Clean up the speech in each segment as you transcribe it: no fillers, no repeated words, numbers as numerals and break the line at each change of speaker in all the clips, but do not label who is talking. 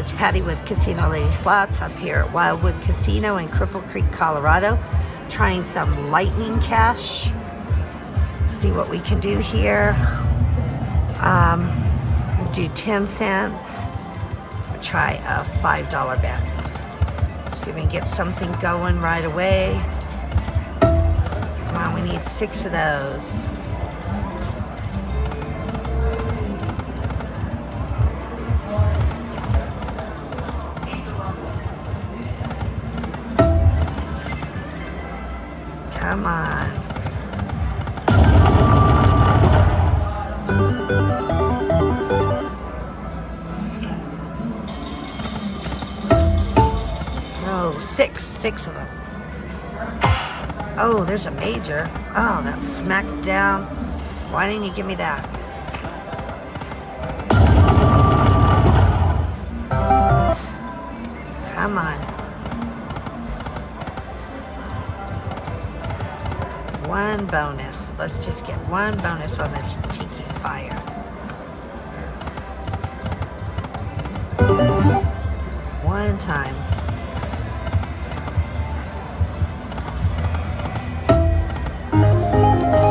it's Patty with Casino Lady Slots up here at Wildwood Casino in Cripple Creek, Colorado. Trying some lightning cash. See what we can do here. We'll do 10 cents. We'll try a $5 bet. See if we can get something going right away. Come on, we need 6 of those. Come on. Oh, six of them. Oh, there's a major. Oh, that's smacked down. Why didn't you give me that? Come on. One bonus. Let's just get one bonus on this Tiki fire. One time.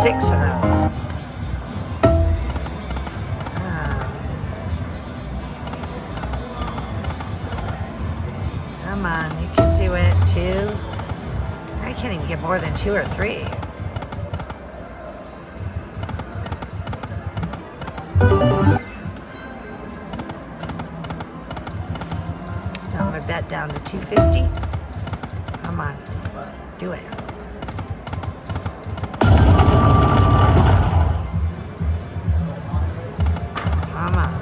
Six of those. Come on, you can do it. 2. I can't even get more than 2 or 3. I'm gonna bet down to 250. Come on, do it. Come on.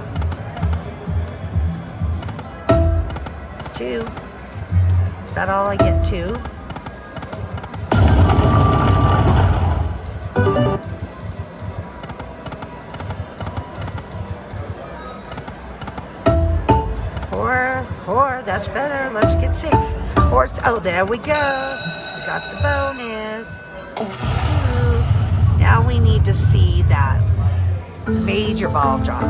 It's 2. Is that all I get? 2. Four, that's better. Let's get 6. 4. Oh, there we go. We got the bonus. 2. Now we need to see that major ball drop.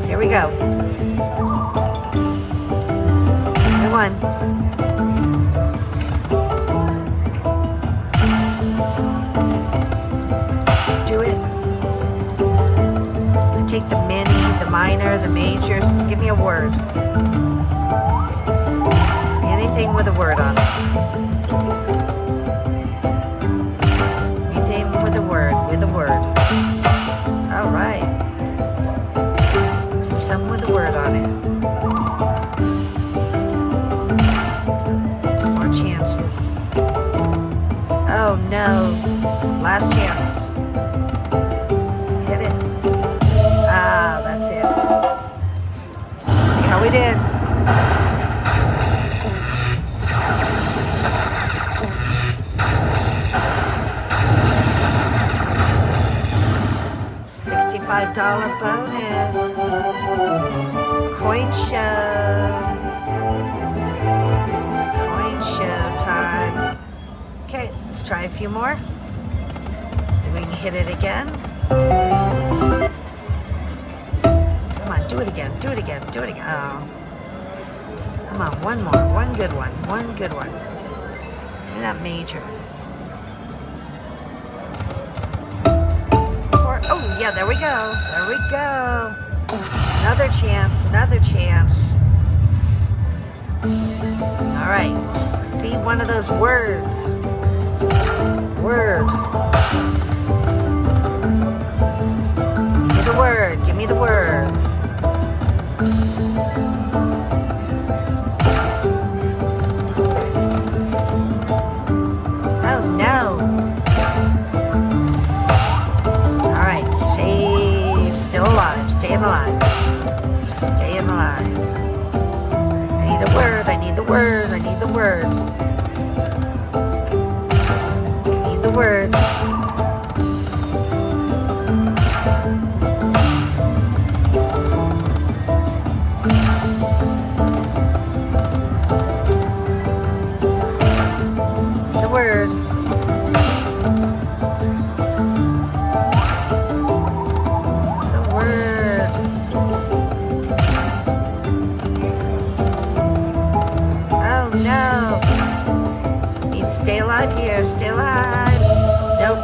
Here we go. Come on. Do it. Take the mini, the minor, the majors. Give me a word. Anything with a word on it. Anything with a word, All right. Something with a word on it. More chances. Oh no. Last chance. Hit it. Ah, that's it. See how we did. $65 bonus. Coin show. Coin show time. Okay, let's try a few more. Then we can hit it again. Come on, do it again. Oh. Come on, one more. One good one. Give me that major. 4. Oh, yeah, there we go. Another chance. All right. See one of those words. Word. Give me the word. Oh no. All right, still alive, staying alive. I need a word. Need the word. stay alive here. Stay alive. Nope.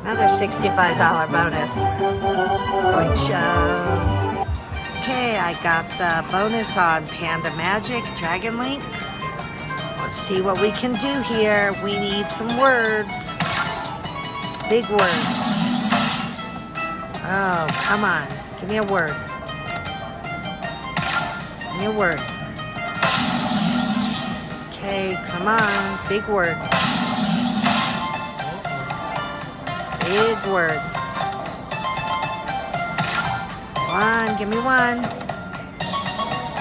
Another $65 bonus. Coin show. Okay, I got the bonus on Panda Magic, Dragon Link. Let's see what we can do here. We need some words. Big words. Oh, come on. Give me a word. Give me a word. Okay, come on. Big word. Big word. One. Give me one.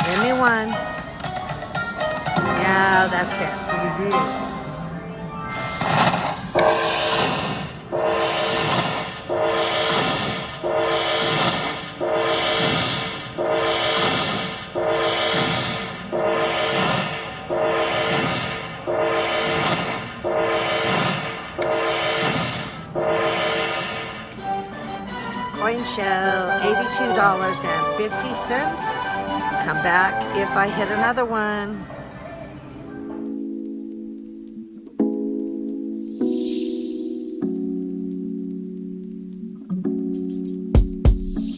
Give me one. Yeah, that's it. Coin show, $82.50. Come back if I hit another one.